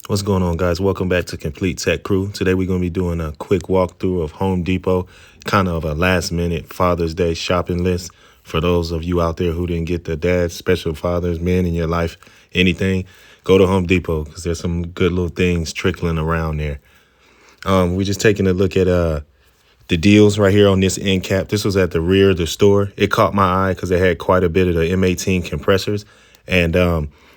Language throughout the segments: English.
What's going on, guys? Welcome back to Complete Tech Crew. Today we're going to be doing a quick walkthrough of Home Depot, kind of a last-minute Father's Day shopping list for those of you out there who didn't get the dad, special fathers, men in your life, anything. Go to Home Depot because there's some good little things trickling around there. We're just taking a look at the deals right here on this end cap. This was at the rear of the store. It caught my eye because it had quite a bit of the M18 compressors, and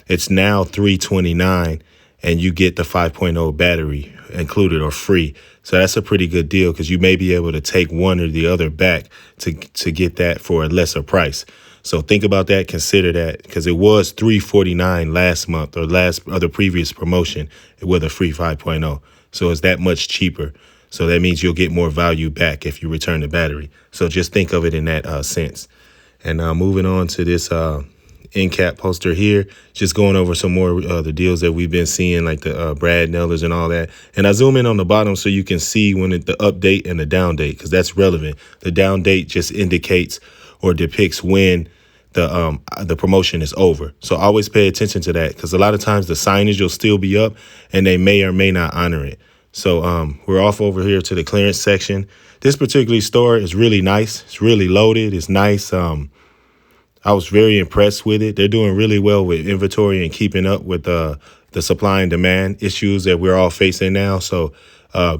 it's now $329. And you get the 5.0 battery included or free. So that's a pretty good deal because you may be able to take one or the other back to get that for a lesser price. So think about that. Consider that because it was $349 last month or the previous promotion with a free 5.0. So it's that much cheaper. So that means you'll get more value back if you return the battery. So just think of it in that sense. And moving on to this end cap poster here, just going over some more the deals that we've been seeing, like the Brad Nellers and all that. And I zoom in on the bottom so you can see when the update and the down date, because that's relevant. The down date just indicates or depicts when the promotion is over. So always pay attention to that because a lot of times the signage will still be up and they may or may not honor it. So we're off over here to the clearance section. This particular store is really nice. It's really loaded. It's nice. I was very impressed with it. They're doing really well with inventory and keeping up with the supply and demand issues that we're all facing now. So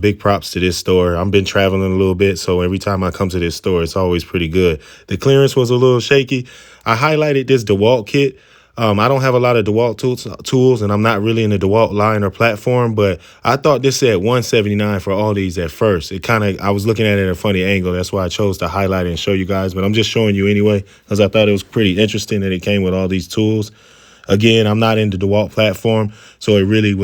big props to this store. I've been traveling a little bit, so every time I come to this store, it's always pretty good. The clearance was a little shaky. I highlighted this DeWalt kit. I don't have a lot of DeWalt tools, and I'm not really in the DeWalt line or platform, but I thought this said $179 for all these at first. I was looking at it at a funny angle. That's why I chose to highlight it and show you guys, but I'm just showing you anyway because I thought it was pretty interesting that it came with all these tools. Again, I'm not in the DeWalt platform, so it really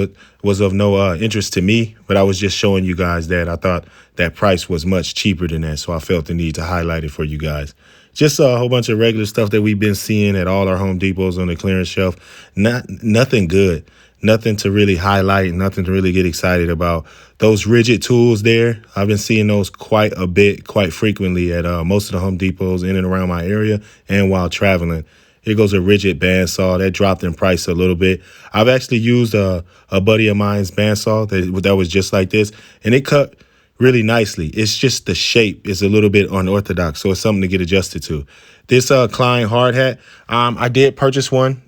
was of no interest to me, but I was just showing you guys that I thought that price was much cheaper than that, so I felt the need to highlight it for you guys. Just a whole bunch of regular stuff that we've been seeing at all our Home Depots on the clearance shelf. Nothing good, nothing to really highlight, nothing to really get excited about. Those rigid tools there, I've been seeing those quite a bit, quite frequently at most of the Home Depots in and around my area and while traveling. Here goes a rigid bandsaw that dropped in price a little bit. I've actually used a buddy of mine's bandsaw that was just like this, and it cut really nicely. It's just the shape is a little bit unorthodox, so it's something to get adjusted to. This Klein hard hat, I did purchase one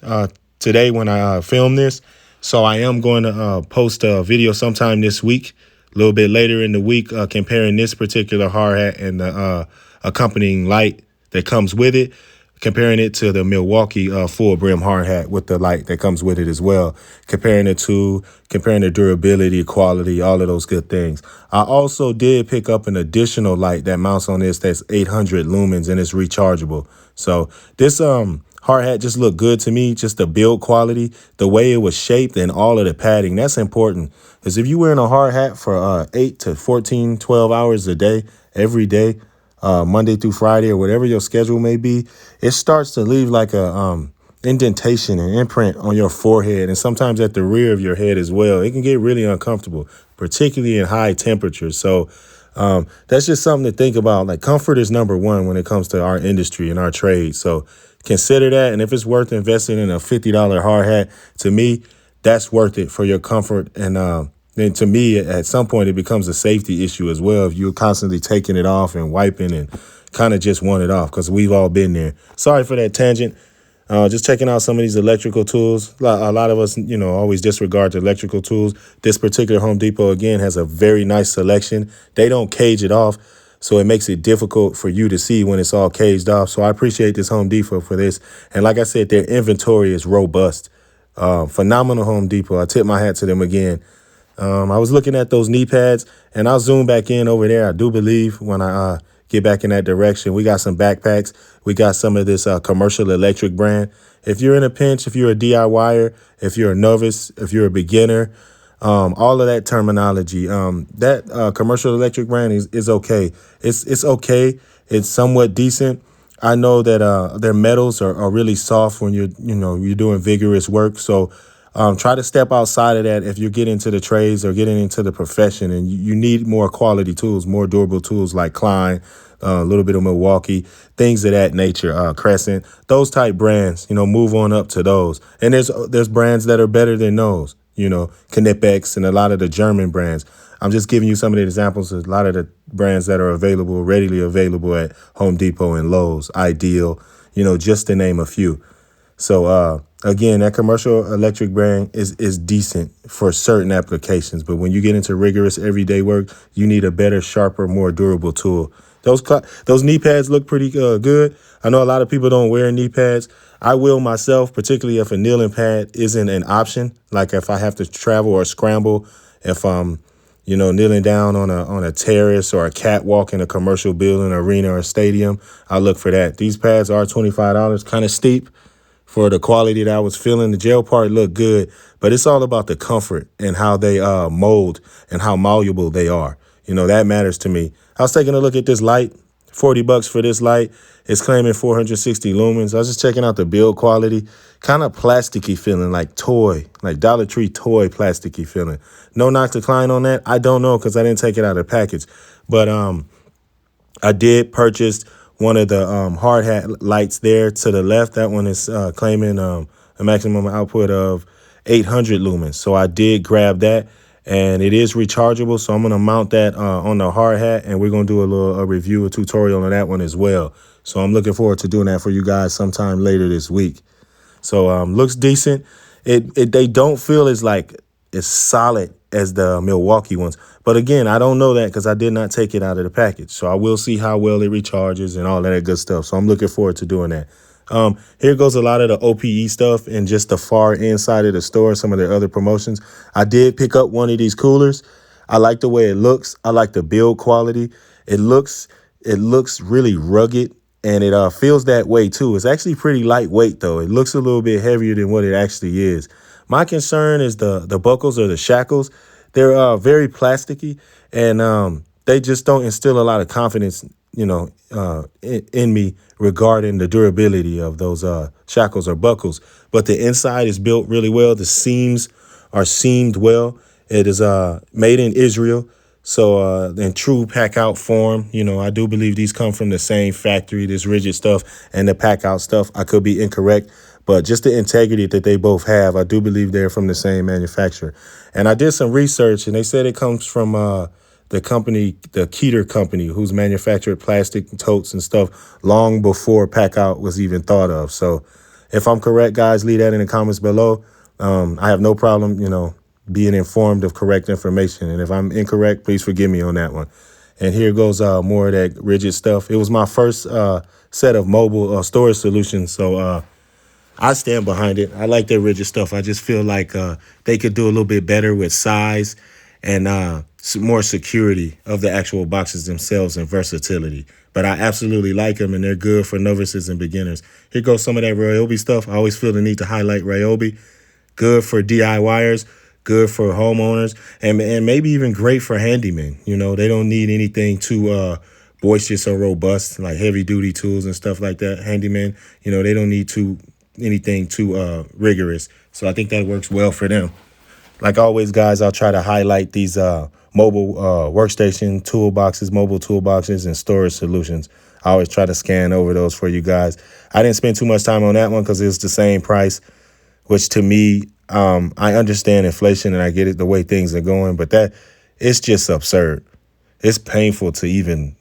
today when I filmed this, so I am going to post a video sometime this week, a little bit later in the week, comparing this particular hard hat and the accompanying light that comes with it, comparing it to the Milwaukee full brim hard hat with the light that comes with it as well, comparing the durability, quality, all of those good things. I also did pick up an additional light that mounts on this that's 800 lumens and it's rechargeable. So this hard hat just looked good to me, just the build quality, the way it was shaped and all of the padding. That's important because if you're wearing a hard hat for 8 to 14, 12 hours a day, every day, Monday through Friday or whatever your schedule may be, it starts to leave like a indentation and imprint on your forehead and sometimes at the rear of your head as well. It can get really uncomfortable, particularly in high temperatures. So that's just something to think about. Like comfort is number one when it comes to our industry and our trade. So consider that. And if it's worth investing in a $50 hard hat, to me, that's worth it for your comfort. And then to me, at some point, it becomes a safety issue as well. If you're constantly taking it off and wiping and kind of just want it off, because we've all been there. Sorry for that tangent. Just checking out some of these electrical tools. A lot of us, always disregard the electrical tools. This particular Home Depot, again, has a very nice selection. They don't cage it off, so it makes it difficult for you to see when it's all caged off. So I appreciate this Home Depot for this. And like I said, their inventory is robust. Phenomenal Home Depot. I tip my hat to them again. I was looking at those knee pads, and I'll zoom back in over there. I do believe when I get back in that direction, we got some backpacks. We got some of this commercial electric brand. If you're in a pinch, if you're a DIYer, if you're a novice, if you're a beginner, all of that terminology, that commercial electric brand is okay. It's okay. It's somewhat decent. I know that their metals are really soft when you're doing vigorous work. So try to step outside of that if you're getting into the trades or getting into the profession, and you need more quality tools, more durable tools like Klein, a little bit of Milwaukee, things of that nature, Crescent, those type brands, move on up to those. And there's brands that are better than those. Knipex and a lot of the German brands. I'm just giving you some of the examples of a lot of the brands that are available, readily available at Home Depot and Lowe's, Ideal, just to name a few. So again, that commercial electric brand is decent for certain applications. But when you get into rigorous everyday work, you need a better, sharper, more durable tool. Those knee pads look pretty good. I know a lot of people don't wear knee pads. I will myself, particularly if a kneeling pad isn't an option. Like if I have to travel or scramble, if I'm kneeling down on a terrace or a catwalk in a commercial building, arena, or stadium, I look for that. These pads are $25, kind of steep for the quality that I was feeling. The gel part looked good, but it's all about the comfort and how they mold and how malleable they are. That matters to me. I was taking a look at this light, $40 for this light. It's claiming 460 lumens. I was just checking out the build quality, kind of plasticky feeling, like toy, like Dollar Tree toy plasticky feeling. No knock to Klein on that. I don't know because I didn't take it out of the package, but I did purchase one of the hard hat lights there to the left. That one is claiming a maximum output of 800 lumens. So I did grab that, and it is rechargeable. So I'm going to mount that on the hard hat, and we're going to do a review, a tutorial on that one as well. So I'm looking forward to doing that for you guys sometime later this week. So looks decent. They don't feel as solid as the Milwaukee ones. But again, I don't know that because I did not take it out of the package. So I will see how well it recharges and all that good stuff. So I'm looking forward to doing that. Here goes a lot of the OPE stuff and just the far inside of the store, some of their other promotions. I did pick up one of these coolers. I like the way it looks. I like the build quality. It looks really rugged, and it feels that way too. It's actually pretty lightweight though. It looks a little bit heavier than what it actually is. My concern is the buckles or the shackles. They're very plasticky, and they just don't instill a lot of confidence, in me regarding the durability of those shackles or buckles. But the inside is built really well. The seams are seamed well. It is made in Israel. So in true Packout form, I do believe these come from the same factory, this rigid stuff and the Packout stuff. I could be incorrect, but just the integrity that they both have, I do believe they're from the same manufacturer. And I did some research, and they said it comes from the company, the Keeter company, who's manufactured plastic totes and stuff long before Packout was even thought of. So if I'm correct, guys, leave that in the comments below. I have no problem, being informed of correct information. And if I'm incorrect, please forgive me on that one. And here goes more of that rigid stuff. It was my first set of mobile storage solutions. So I stand behind it. I like their rigid stuff. I just feel like they could do a little bit better with size and more security of the actual boxes themselves and versatility. But I absolutely like them, and they're good for novices and beginners. Here goes some of that Ryobi stuff. I always feel the need to highlight Ryobi. Good for DIYers, good for homeowners, and maybe even great for handymen. They don't need anything too boisterous or robust, like heavy duty tools and stuff like that. Handymen, they don't need anything too rigorous. So I think that works well for them. Like always, guys, I'll try to highlight these mobile workstation toolboxes, mobile toolboxes, and storage solutions. I always try to scan over those for you guys. I didn't spend too much time on that one because it's the same price, which to me, I understand inflation and I get it the way things are going, but it's just absurd. It's painful to even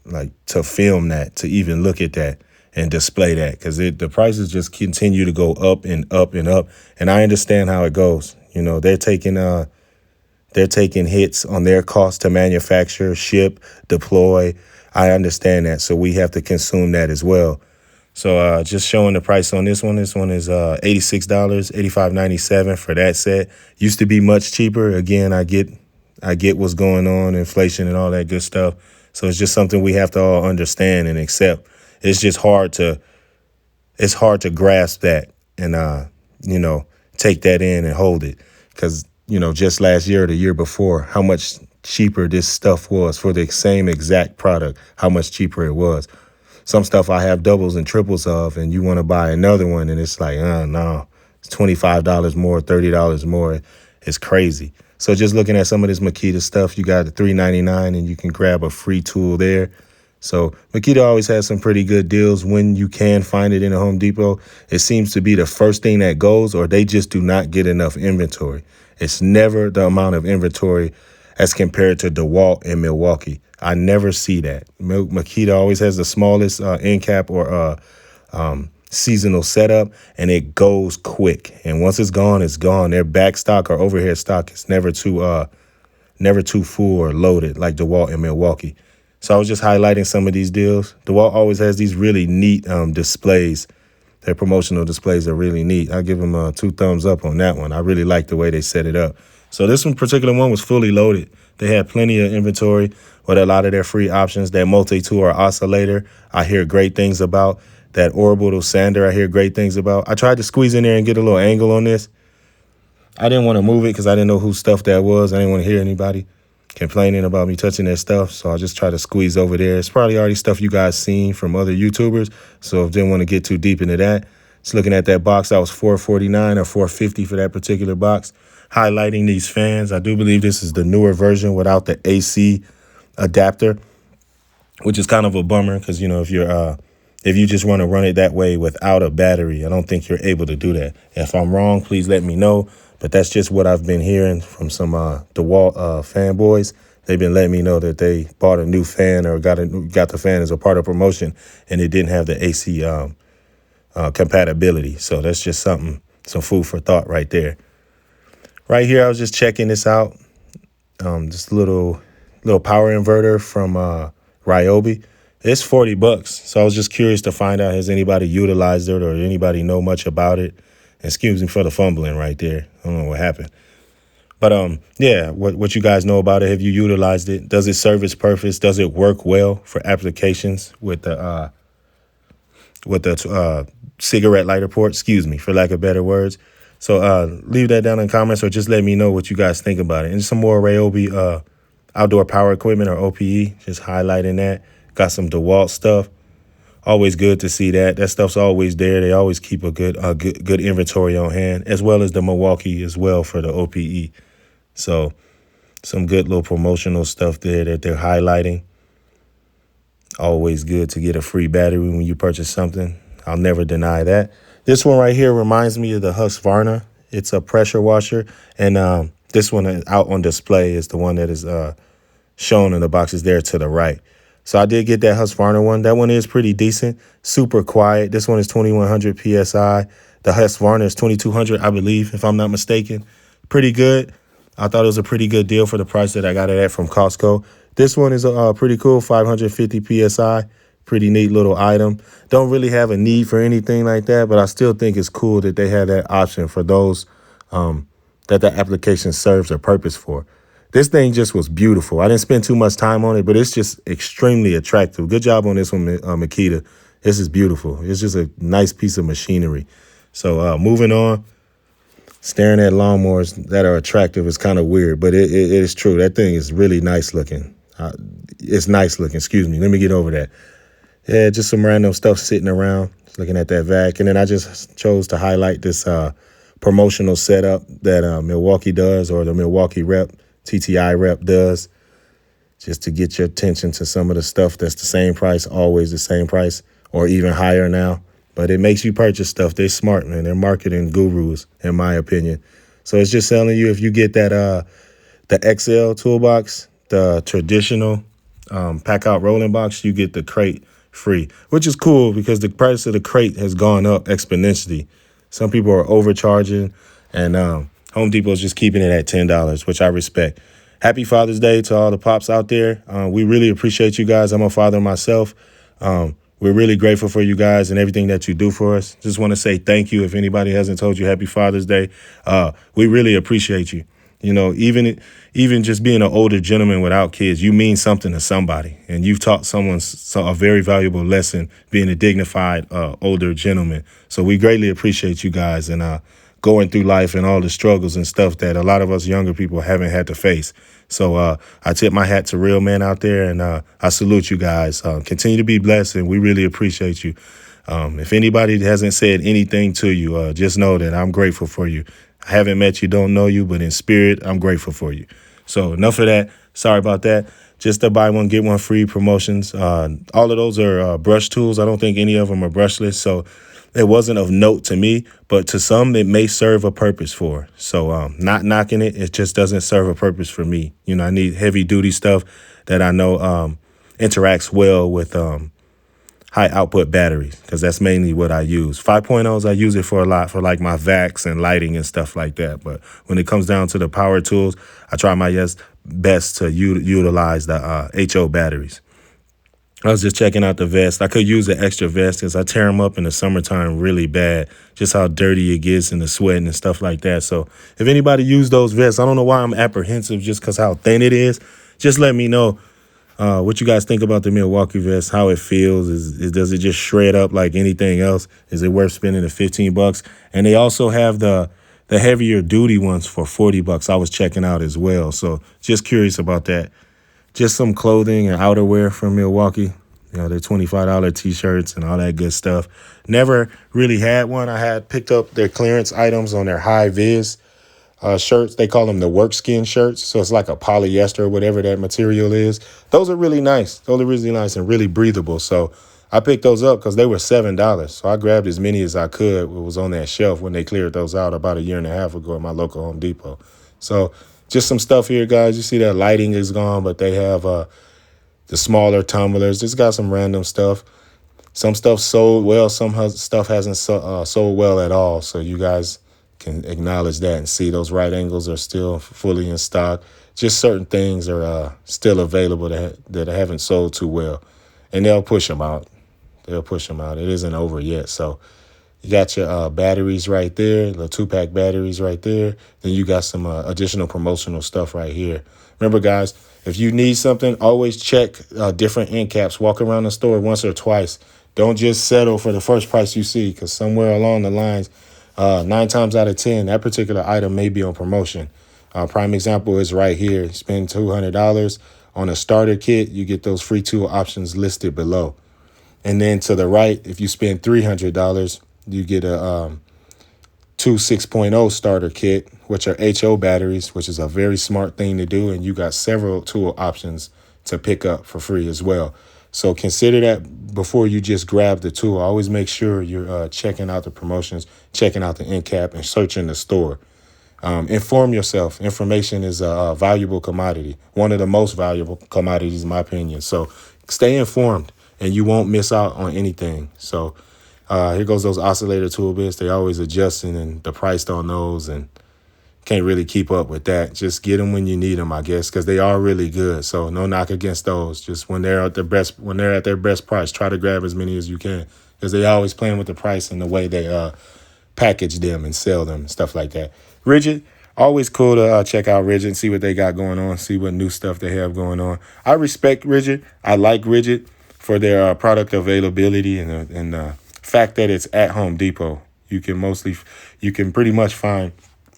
to film that, to even look at that and display that, because the prices just continue to go up and up and up. And I understand how it goes. They're taking hits on their cost to manufacture, ship, deploy. I understand that. So we have to consume that as well. So just showing the price on this one. This one is $86, $85.97 for that set. Used to be much cheaper. Again, I get what's going on, inflation and all that good stuff. So it's just something we have to all understand and accept. It's just hard to grasp that and take that in and hold it, because just last year or the year before, how much cheaper this stuff was for the same exact product, how much cheaper it was. Some stuff I have doubles and triples of, and you want to buy another one, and it's like, no, it's $25 more, $30 more. It's crazy. So just looking at some of this Makita stuff, you got the $3.99, and you can grab a free tool there. So Makita always has some pretty good deals when you can find it in a Home Depot. It seems to be the first thing that goes, or they just do not get enough inventory. It's never the amount of inventory as compared to DeWalt and Milwaukee. I never see that. Makita always has the smallest end cap or seasonal setup, and it goes quick. And once it's gone, it's gone. Their back stock or overhead stock is never too full or loaded like DeWalt and Milwaukee. So I was just highlighting some of these deals. DeWalt always has these really neat displays. Their promotional displays are really neat. I'll give them 2 thumbs up on that one. I really like the way they set it up. So this one particular one was fully loaded. They had plenty of inventory with a lot of their free options. That multi-tool oscillator, I hear great things about. That orbital sander, I hear great things about. I tried to squeeze in there and get a little angle on this. I didn't want to move it because I didn't know whose stuff that was. I didn't want to hear anybody complaining about me touching their stuff. So I just tried to squeeze over there. It's probably already stuff you guys seen from other YouTubers. So didn't want to get too deep into that. Just looking at that box, that was $449 or $450 for that particular box. Highlighting these fans. I do believe this is the newer version without the AC adapter, which is kind of a bummer because, you know, if you just want to run it that way without a battery, I don't think you're able to do that. If I'm wrong, please let me know. But that's just what I've been hearing from some DeWalt fanboys. They've been letting me know that they bought a new fan or got the fan as a part of promotion, and it didn't have the AC compatibility. So that's just some food for thought right there. Right here, I was just checking this out. This little power inverter from Ryobi. It's $40. So I was just curious to find out, has anybody utilized it or anybody know much about it? Excuse me for the fumbling right there. I don't know what happened. But yeah, what you guys know about it? Have you utilized it? Does it serve its purpose? Does it work well for applications with the cigarette lighter port? Excuse me, for lack of better words. So leave that down in the comments or just let me know what you guys think about it. And some more Ryobi outdoor power equipment or OPE. Just highlighting that. Got some DeWalt stuff. Always good to see that. That stuff's always there. They always keep a good inventory on hand, as well as the Milwaukee as well for the OPE. So some good little promotional stuff there that they're highlighting. Always good to get a free battery when you purchase something. I'll never deny that. This one right here reminds me of the Husqvarna. It's a pressure washer. And this one out on display is the one that is shown in the boxes there to the right. So I did get that Husqvarna one. That one is pretty decent, super quiet. This one is 2100 PSI. The Husqvarna is 2200, I believe, if I'm not mistaken. Pretty good. I thought it was a pretty good deal for the price that I got it at from Costco. This one is pretty cool, 550 PSI. Pretty neat little item. Don't really have a need for anything like that, but I still think it's cool that they have that option for those that application serves a purpose for. This thing just was beautiful. I didn't spend too much time on it, but it's just extremely attractive. Good job on this one, Makita. This is beautiful. It's just a nice piece of machinery. So moving on, staring at lawnmowers that are attractive is kind of weird, but it is true. That thing is really nice looking. It's nice looking. Excuse me. Let me get over that. Yeah, just some random stuff sitting around, just looking at that vac. And then I just chose to highlight this promotional setup that Milwaukee does, or the Milwaukee rep. TTI rep does, just to get your attention to some of the stuff that's the same price, always the same price, or even higher now. But it makes you purchase stuff. They're smart, man. They're marketing gurus, in my opinion. So it's just telling you, if you get that the XL toolbox, the traditional Packout rolling box, you get the crate free, which is cool because the price of the crate has gone up exponentially. Some people are overcharging, and Home Depot is just keeping it at $10, which I respect. Happy Father's Day to all the pops out there. We really appreciate you guys. I'm a father myself. We're really grateful for you guys and everything that you do for us. Just want to say thank you. If anybody hasn't told you Happy Father's Day, we really appreciate you. You know, even just being an older gentleman without kids, you mean something to somebody. And you've taught someone a very valuable lesson being a dignified older gentleman. So we greatly appreciate you guys and going through life and all the struggles and stuff that a lot of us younger people haven't had to face. So I tip my hat to real men out there, and I salute you guys. Continue to be blessed, and we really appreciate you. If anybody hasn't said anything to you, just know that I'm grateful for you. I haven't met you, don't know you, but in spirit, I'm grateful for you. So enough of that. Sorry about that. Just to buy one, get one free promotions. All of those are brush tools. I don't think any of them are brushless. So it wasn't of note to me, but to some it may serve a purpose for. So not knocking it, it just doesn't serve a purpose for me. You know, I need heavy duty stuff that I know interacts well with high output batteries, because that's mainly what I use. 5.0s, I use it for a lot for like my vacs and lighting and stuff like that. But when it comes down to the power tools, I try my best to utilize the HO batteries. I was just checking out the vest. I could use an extra vest because I tear them up in the summertime really bad, just how dirty it gets in the sweating and stuff like that. So if anybody use those vests, I don't know why I'm apprehensive just because how thin it is. Just let me know what you guys think about the Milwaukee vest, how it feels. Does it just shred up like anything else? Is it worth spending the $15? And they also have the heavier duty ones for $40 I was checking out as well. So just curious about that. Just some clothing and outerwear from Milwaukee. You know, their $25 t-shirts and all that good stuff. Never really had one. I had picked up their clearance items on their high vis shirts. They call them the work skin shirts. So it's like a polyester or whatever that material is. Those are really nice. Those are really nice and really breathable. So I picked those up because they were $7. So I grabbed as many as I could. What was on that shelf when they cleared those out about a year and a half ago at my local Home Depot. So just some stuff here, guys. You see that lighting is gone, but they have the smaller tumblers. Just got some random stuff. Some stuff sold well. Some stuff hasn't sold well at all. So you guys can acknowledge that and see those right angles are still fully in stock. Just certain things are still available that haven't sold too well. And they'll push them out. They'll push them out. It isn't over yet. So you got your batteries right there, the 2-pack batteries right there. Then you got some additional promotional stuff right here. Remember, guys, if you need something, always check different end caps. Walk around the store once or twice. Don't just settle for the first price you see, because somewhere along the lines, 9 times out of 10, that particular item may be on promotion. Prime example is right here. Spend $200 on a starter kit. You get those free tool options listed below. And then to the right, if you spend $300, you get a 2 6.0 starter kit, which are HO batteries, which is a very smart thing to do. And you got several tool options to pick up for free as well. So consider that before you just grab the tool. Always make sure you're checking out the promotions, checking out the end cap, and searching the store. Inform yourself. Information is a valuable commodity, one of the most valuable commodities, in my opinion. So stay informed, and you won't miss out on anything. So here goes those oscillator tool bits. They always adjusting, and the price on those, and can't really keep up with that. Just get them when you need them, I guess, because they are really good. So no knock against those. Just when they're at their best price, try to grab as many as you can, because they always playing with the price and the way they package them and sell them and stuff like that. Rigid, always cool to check out Rigid and see what they got going on, see what new stuff they have going on. I respect Rigid. I like Rigid for their product availability and the fact that it's at Home Depot. You can pretty much find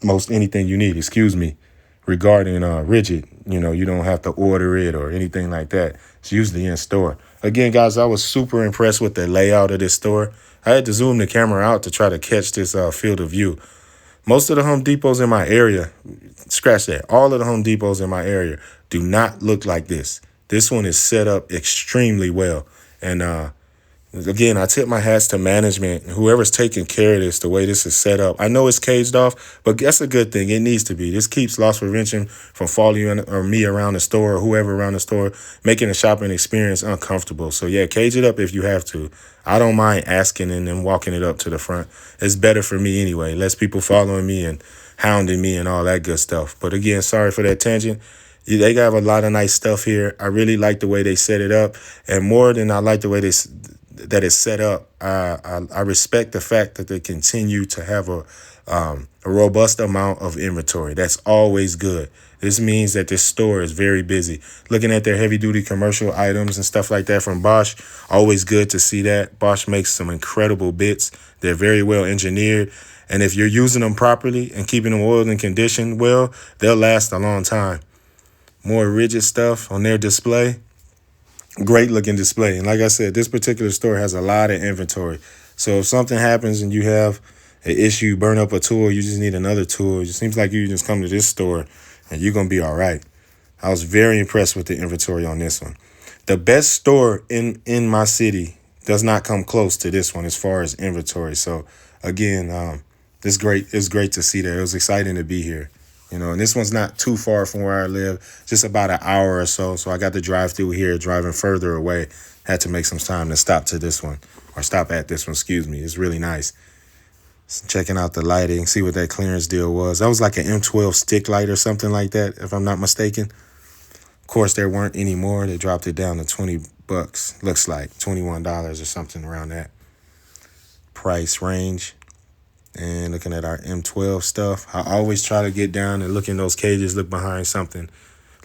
most anything you need, regarding Rigid. You know, you don't have to order it or anything like that. It's usually in store. Again, guys, I was super impressed with the layout of this store. I had to zoom the camera out to try to catch this field of view. Most of the Home Depots in my area, scratch that, all of the Home Depots in my area do not look like this. This one is set up extremely well. And again, I tip my hats to management, whoever's taking care of this, the way this is set up. I know it's caged off, but that's a good thing. It needs to be. This keeps loss prevention from following or me around the store or whoever around the store, making the shopping experience uncomfortable. So yeah, cage it up if you have to. I don't mind asking and then walking it up to the front. It's better for me anyway. Less people following me and hounding me and all that good stuff. But again, sorry for that tangent. They have a lot of nice stuff here. I really like the way they set it up. And more than I like the way that it's set up, I respect the fact that they continue to have a robust amount of inventory. That's always good. This means that this store is very busy. Looking at their heavy duty commercial items and stuff like that from Bosch, always good to see that. Bosch makes some incredible bits. They're very well engineered. And if you're using them properly and keeping them oiled and conditioned well, they'll last a long time. More Rigid stuff on their display. Great looking display. And like I said, this particular store has a lot of inventory. So if something happens and you have an issue, burn up a tool, you just need another tool, it seems like you just come to this store and you're going to be all right. I was very impressed with the inventory on this one. The best store in my city does not come close to this one as far as inventory. So again, it's great. It's great to see that. It was exciting to be here. And this one's not too far from where I live, just about an hour or so. So I got to drive through here, driving further away. Had to make some time to stop to this one, or stop at this one, excuse me. It's really nice. So checking out the lighting, see what that clearance deal was. That was like an M12 stick light or something like that, if I'm not mistaken. Of course, there weren't any more. They dropped it down to $20, looks like $21 or something around that price range. And looking at our M12 stuff, I always try to get down and look in those cages, look behind something,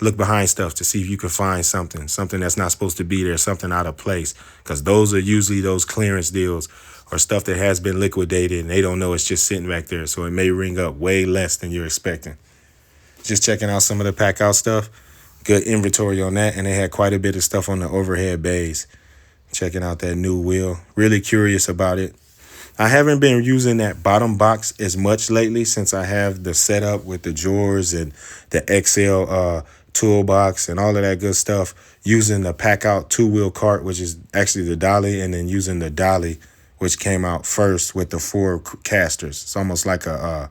look behind stuff to see if you can find something that's not supposed to be there, something out of place. Because those are usually those clearance deals or stuff that has been liquidated and they don't know it's just sitting back there. So it may ring up way less than you're expecting. Just checking out some of the Packout stuff. Good inventory on that. And they had quite a bit of stuff on the overhead bays. Checking out that new wheel. Really curious about it. I haven't been using that bottom box as much lately since I have the setup with the drawers and the XL toolbox and all of that good stuff. Using the Packout 2-wheel cart, which is actually the dolly, and then using the dolly, which came out first with the 4 casters. It's almost like a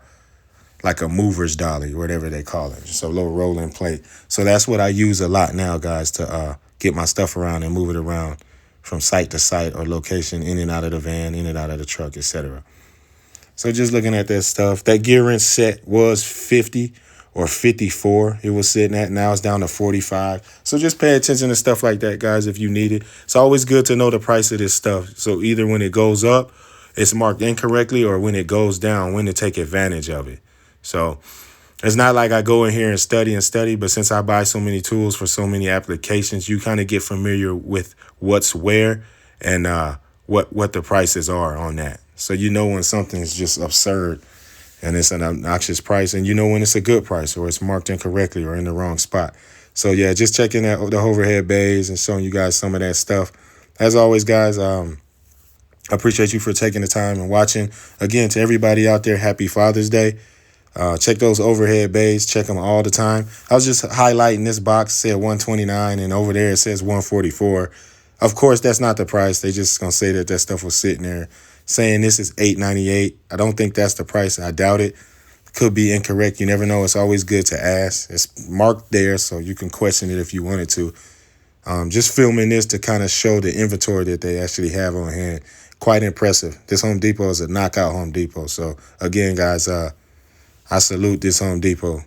mover's dolly, whatever they call it. Just a little rolling plate. So that's what I use a lot now, guys, to get my stuff around and move it around from site to site or location, in and out of the van, in and out of the truck, etc. So just looking at that stuff, that gear wrench set was 50 or 54. It was sitting at. Now it's down to 45. So just pay attention to stuff like that, guys, if you need it. It's always good to know the price of this stuff. So either when it goes up, it's marked incorrectly, or when it goes down, when to take advantage of it. So it's not like I go in here and study, but since I buy so many tools for so many applications, you kind of get familiar with what's where and what the prices are on that. So you know when something is just absurd and it's an obnoxious price, and you know when it's a good price or it's marked incorrectly or in the wrong spot. So yeah, just checking out the overhead bays and showing you guys some of that stuff. As always, guys, I appreciate you for taking the time and watching. Again, to everybody out there, happy Father's Day. Check those overhead bays. Check them all the time. I was just highlighting this box, said 129, and over there it says 144. Of course, that's not the price. They just gonna say that stuff was sitting there, saying this is $8.98. I don't think that's the price. I doubt it. Could be incorrect. You never know. It's always good to ask. It's marked there, so you can question it if you wanted to. Just filming this to kind of show the inventory that they actually have on hand. Quite impressive. This Home Depot is a knockout Home Depot. So again, guys, I salute this Home Depot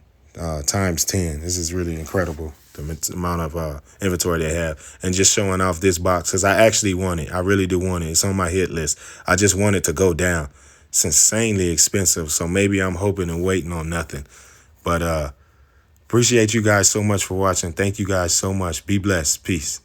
times 10. This is really incredible, the amount of inventory they have. And just showing off this box, because I actually want it. I really do want it. It's on my hit list. I just want it to go down. It's insanely expensive, so maybe I'm hoping and waiting on nothing. But appreciate you guys so much for watching. Thank you guys so much. Be blessed. Peace.